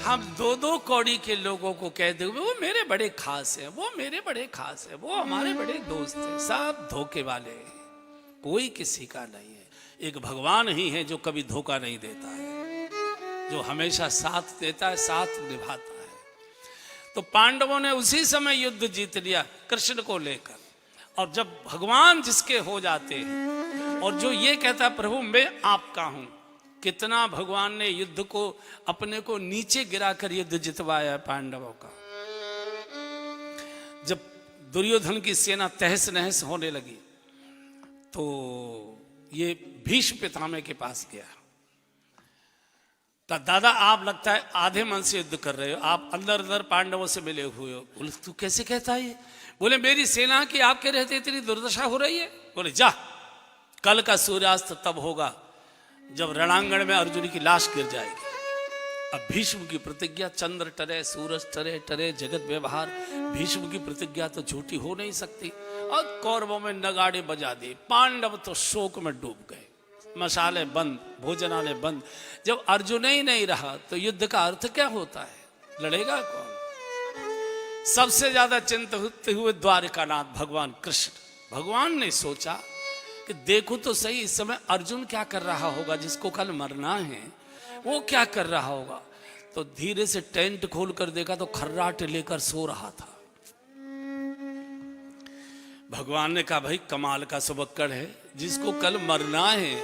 हम दो दो कौड़ी के लोगों को कह देंगे वो मेरे बड़े खास हैं, वो मेरे बड़े खास हैं, वो हमारे बड़े दोस्त हैं, सब धोखे वाले हैं, कोई किसी का नहीं है। एक भगवान ही है जो कभी धोखा नहीं देता है, जो हमेशा साथ देता है, साथ निभाता है। तो पांडवों ने उसी समय युद्ध जीत लिया कृष्ण को लेकर। और जब भगवान जिसके हो जाते हैं और जो ये कहता है प्रभु मैं आपका हूं, कितना भगवान ने युद्ध को अपने को नीचे गिराकर युद्ध जितवाया पांडवों का। जब दुर्योधन की सेना तहस नहस होने लगी तो ये भीष्म पितामह के पास गया। तो दादा आप लगता है आधे मन से युद्ध कर रहे हो, आप अंदर अंदर पांडवों से मिले हुए हो। बोले तू कैसे कहता है ये? बोले मेरी सेना की आपके रहते इतनी दुर्दशा हो रही है। बोले जा, कल का सूर्यास्त तब होगा जब रणांगण में अर्जुन की लाश गिर जाएगी। अब भीष्म की प्रतिज्ञा, चंद्र टरे सूरज टरे टरे जगत व्यवहार, भीष्म की प्रतिज्ञा तो झूठी हो नहीं सकती। और कौरवों में नगाड़े बजा दिए, पांडव तो शोक में डूब गए, मसाले बंद, भोजनालय बंद। जब अर्जुन ही नहीं रहा तो युद्ध का अर्थ क्या होता है? लड़ेगा कौन? सबसे ज्यादा चिंतित होते हुए द्वारिकानाथ भगवान कृष्ण, भगवान ने सोचा कि देखो तो सही इस समय अर्जुन क्या कर रहा होगा, जिसको कल मरना है वो क्या कर रहा होगा। तो धीरे से टेंट खोलकर देखा तो खर्राटे लेकर सो रहा था। भगवान ने कहा भाई कमाल का सुबक्कड़ है, जिसको कल मरना है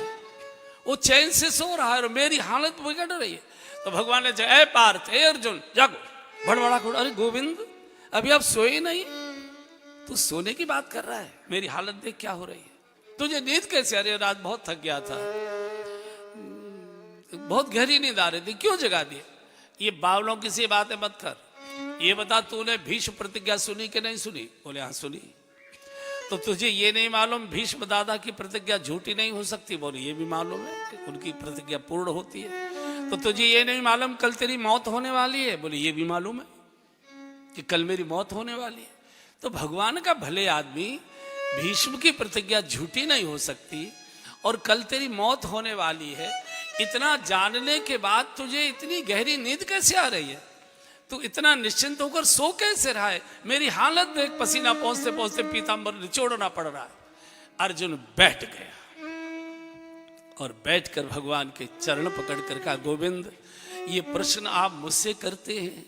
वो चैन से सो रहा है और मेरी हालत बिगड़ रही है। तो भगवान ने कहा ए पार्थ, ए अर्जुन जागो, बड़बड़ा खोड़। अरे गोविंद अभी आप सोए नहीं, तू सोने की बात कर रहा है, मेरी हालत देख क्या हो रही है, तुझे नींद कैसे? अरे रात बहुत थक गया था, बहुत गहरी नींद आ रही थी, क्यों जगा दिए? ये बावलों की सी बातें मत कर, ये बता तूने भीष्म प्रतिज्ञा सुनी कि नहीं सुनी? बोले हाँ सुनी। तो तुझे ये नहीं मालूम भीष्म दादा की प्रतिज्ञा झूठी नहीं हो सकती? बोले ये भी मालूम है कि उनकी प्रतिज्ञा पूर्ण होती है। तो तुझे ये नहीं मालूम कल तेरी मौत होने वाली है? बोले ये भी मालूम है कि कल मेरी मौत होने वाली है। तो भगवान का भले आदमी, भीष्म की प्रतिज्ञा झूठी नहीं हो सकती और कल तेरी मौत होने वाली है, इतना जानने के बाद तुझे इतनी गहरी नींद कैसे आ रही है? तू इतना निश्चिंत होकर सो कैसे रहा है? मेरी हालत देख, पसीना पहुंचते पहुंचते पीतांबर निचोड़ना पड़ रहा है। अर्जुन बैठ गया और बैठकर भगवान के चरण पकड़कर कहा गोविंद ये प्रश्न आप मुझसे करते हैं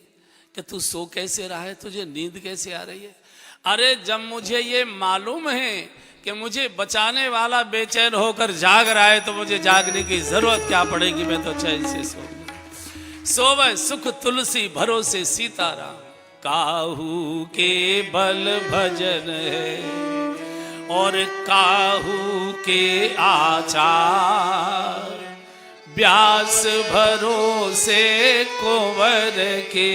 कि तू सो कैसे रहा है, तुझे नींद कैसे आ रही है? अरे जब मुझे ये मालूम है कि मुझे बचाने वाला बेचैन होकर जाग रहा है तो मुझे जागने की जरूरत क्या पड़ेगी? मैं तो चैन से सोवे सुख तुलसी भरोसे सीताराम, काहू के बल भजन है और काहू के आचार, व्यास भरोसे कुंवर के,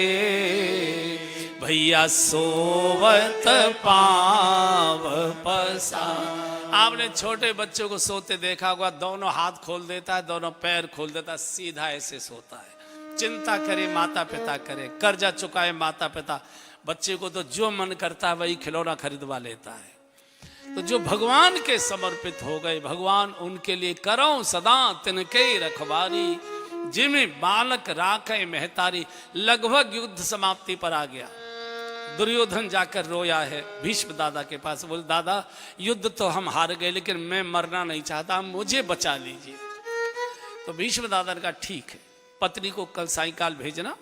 भैया सोवत पाव पसार। आपने छोटे बच्चों को सोते देखा होगा, दोनों हाथ खोल देता है, दोनों पैर खोल देता है, सीधा ऐसे सोता है। चिंता करे माता पिता करे, कर्जा चुकाए माता पिता, बच्चे को तो जो मन करता है वही खिलौना खरीदवा लेता है। तो जो भगवान के समर्पित हो गए, भगवान उनके लिए करो सदा तिनके रखवारी, जिमे बालक राखे महतारी। लगभग युद्ध समाप्ति पर आ गया। दुर्योधन जाकर रोया है भीष्म दादा के पास, बोले दादा युद्ध तो हम हार गए लेकिन मैं मरना नहीं चाहता, मुझे बचा लीजिए। तो भीष्म दादा ने कहा ठीक है, पत्नी को कल सायंकाल भेजना,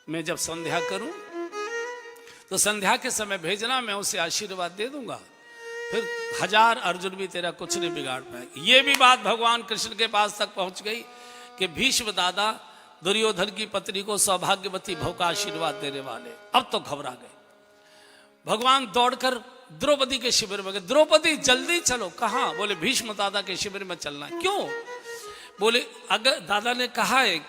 मैं जब संध्या करूं तो संध्या के समय भेजना, मैं उसे आशीर्वाद दे दूंगा, फिर 1000 अर्जुन भी तेरा कुछ नहीं बिगाड़ पाएगा। ये भी बात भगवान कृष्ण के पास तक पहुंच गई कि भीष्म दादा दुर्योधन की पत्नी को सौभाग्यवती भव का आशीर्वाद देने वाले। अब तो घबरा गए। भगवान दौड़कर द्रौपदी के शिविर में गए। द्रौपदी जल्दी चलो। कहाँ? बोले भीष्म दादा के शिविर में चलना है। क्यों? बोले अगर दादा ने कहा है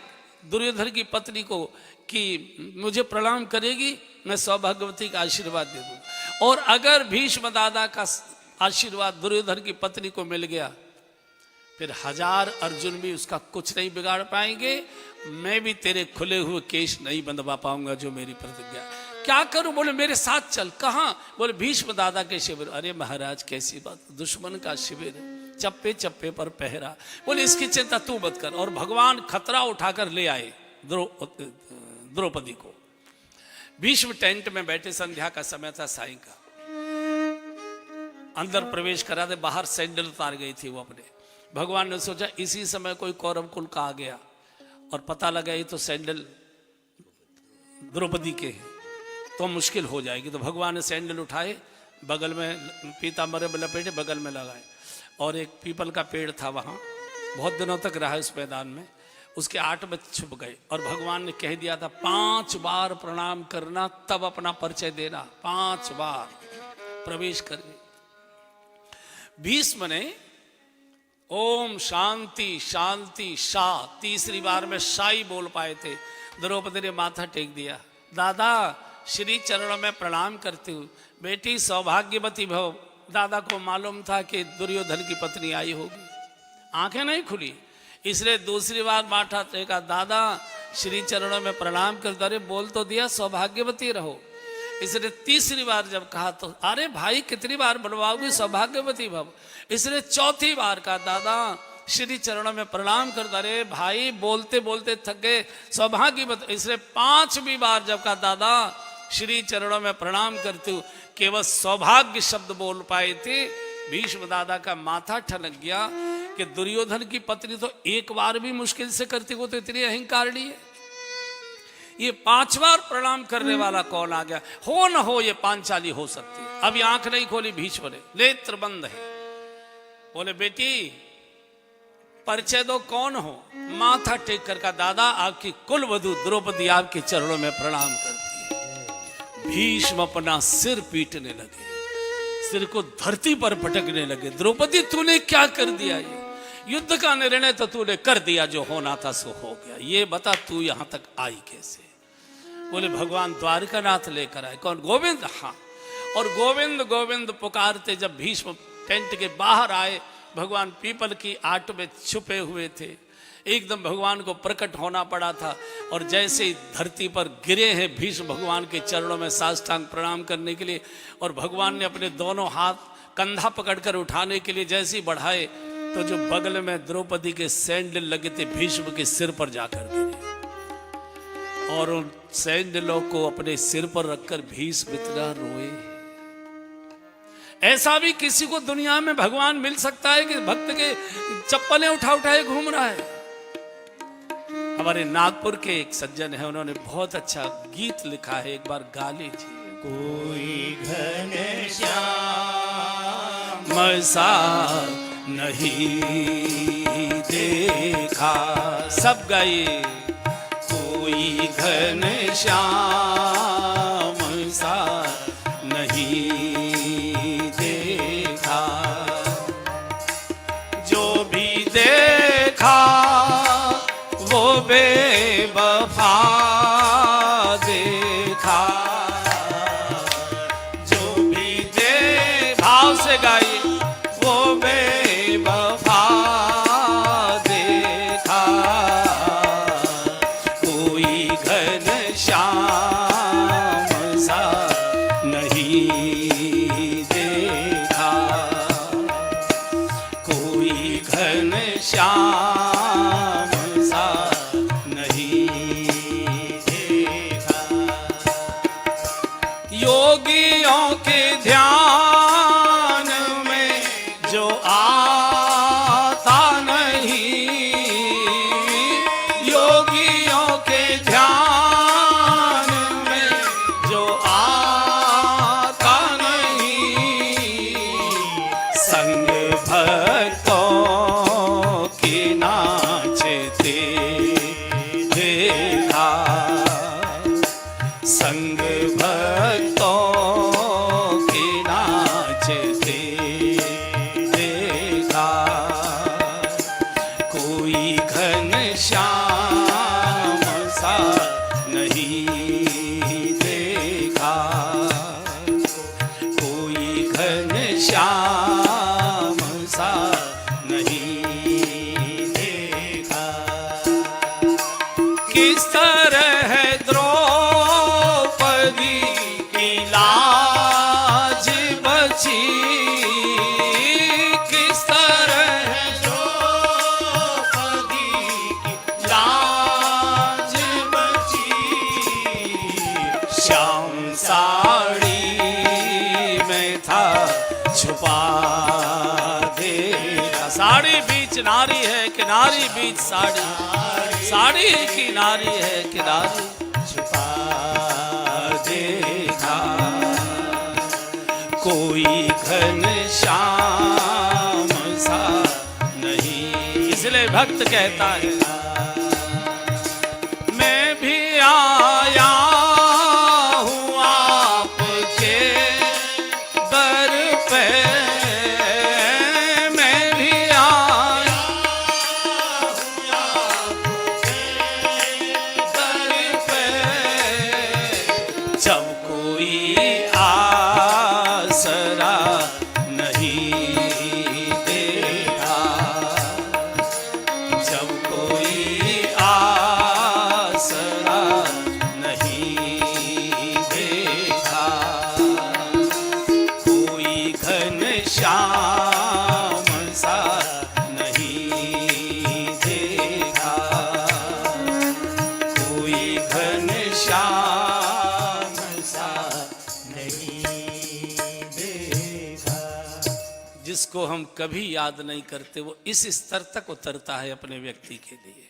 दुर्योधन की पत्नी को कि मुझे प्रणाम करेगी, मैं सौभाग्यवती का आशीर्वाद दे दूं, और अगर भीष्म दादा का आशीर्वाद दुर्योधन की पत्नी को मिल गया फिर 1000 अर्जुन भी उसका कुछ नहीं बिगाड़ पाएंगे, मैं भी तेरे खुले हुए केश नहीं बंधवा पाऊंगा जो मेरी प्रतिज्ञा। क्या करूं? बोले मेरे साथ चल। कहाँ? बोले भीष्म दादा के शिविर। अरे महाराज कैसी बात, दुश्मन का शिविर, चप्पे चप्पे पर पहरा। बोले इसकी चिंता तू मत कर। और भगवान खतरा उठाकर ले आए द्रौपदी को। भीष्म टेंट में बैठे, संध्या का समय था, साईं का। अंदर प्रवेश करा दे, बाहर सैंडल उतार गई थी वो अपने। भगवान ने सोचा इसी समय कोई कौरव कुल का आ गया और पता लगा ये तो सैंडल द्रौपदी के हैं, तो मुश्किल हो जाएगी। तो भगवान ने सैंडल उठाए, बगल में पीताम्बर में लपेटे, बगल में लगाए, और एक पीपल का पेड़ था वहाँ, बहुत दिनों तक रहा उस मैदान में, उसके आट में छुप गए। और भगवान ने कह दिया था 5 बार प्रणाम करना, तब अपना परिचय देना, 5 बार प्रवेश करके। भीष्म ने ओम शांति शांति शाह, तीसरी बार में शाही बोल पाए थे। द्रौपदी ने माथा टेक दिया, दादा श्री चरणों में प्रणाम करती हूँ, बेटी सौभाग्यवती भव। दादा को मालूम था कि दुर्योधन की पत्नी आई होगी, आंखें नहीं खुली, इसलिए दूसरी बार माथा टेका, दादा श्री चरणों में प्रणाम कर। अरे बोल तो दिया सौभाग्यवती रहो। इसलिए तीसरी बार जब कहा तो अरे भाई कितनी बार बनवाओगी, सौभाग्यवती भव। इसलिए चौथी बार कहा, दादा श्री चरणों में प्रणाम कर। अरे भाई बोलते बोलते थक गए, सौभाग्यवती। इसलिए 5वीं बार जब कहा, दादा श्री चरणों में प्रणाम करती हूँ, केवल सौभाग्य शब्द बोल पाए थे। भीष्म दादा का माथा ठनक गया कि दुर्योधन की पत्नी तो एक बार भी मुश्किल से करती, वो तो इतनी अहंकारणी है, ये 5 बार प्रणाम करने वाला कौन आ गया। हो न हो ये पांचाली हो सकती है। अभी आंख नहीं खोली भीष्म ने, नेत्र बंद है। बोले बेटी परिचय दो, कौन हो। माथा टेक कर का, दादा आपकी कुलवधू द्रौपदी आपके चरणों में प्रणाम करती है। भीष्म अपना सिर पीटने लगे, सिर को धरती पर पटकने लगे। द्रौपदी तूने क्या कर दिया, ये युद्ध का निर्णय तो तूने कर दिया, जो होना था सो हो गया, ये बता तू यहां तक आई कैसे। बोले भगवान द्वारकानाथ लेकर आए। कौन, गोविंद। हाँ, और गोविंद गोविंद पुकारते जब भीष्म टेंट के बाहर आए, भगवान पीपल की आट में छुपे हुए थे, एकदम भगवान को प्रकट होना पड़ा था। और जैसे ही धरती पर गिरे हैं भीष्म भगवान के चरणों में साष्टांग प्रणाम करने के लिए, और भगवान ने अपने दोनों हाथ कंधा पकड़कर उठाने के लिए जैसे ही बढ़ाए, तो जो बगल में द्रौपदी के सैंडल लगे थे भीष्म के सिर पर जाकर गिरे, और उन सैंडलों को अपने सिर पर रखकर भीष्म इतना रोए। ऐसा भी किसी को दुनिया में भगवान मिल सकता है कि भक्त के चप्पलें उठा उठाए घूम रहा है। हमारे नागपुर के एक सज्जन है, उन्होंने बहुत अच्छा गीत लिखा है, एक बार गा लीजिए। कोई घनश्याम सा नहीं देखा, सब गाइए। कोई घनश्याम सा नहीं देखा, जो भी देखा वो बेवफा देखा, जो भी दे भाव से गाइए, वो बेवफा देखा, कोई घनश्याम सा नहीं देखा, कोई घनश्याम सा नहीं देखा। योगियों के ध्यान में जो आता नहीं, योगियों के ध्यान में जो आता नहीं, संग भक्तों के नाचते देखा, संग भक्तों के नाचते देखा, कोई घनश्याम सा नहीं देखा, कोई घनश्याम सा नहीं देखा। किस तरह है द्रौपदी की लाज बची, किस तरह है द्रौपदी की लाज बची, छुपा देखा। साड़ी बीच नारी है किनारी बीच साड़ी, साड़ी की नारी है किनारी छुपा देखा। कोई घनश्याम सा नहीं, इसलिए भक्त कहता है मैं भी आया हूँ आपके दर पे, मैं भी आया हूँ आपके दर पे। जब कोई आसरा नहीं देगा, जब कोई आसरा नहीं देगा, कोई घनश्याम सा नहीं देगा, कोई घनश्याम सा नहीं देखा। जिसको हम कभी याद नहीं करते वो इस स्तर तक उतरता है अपने व्यक्ति के लिए।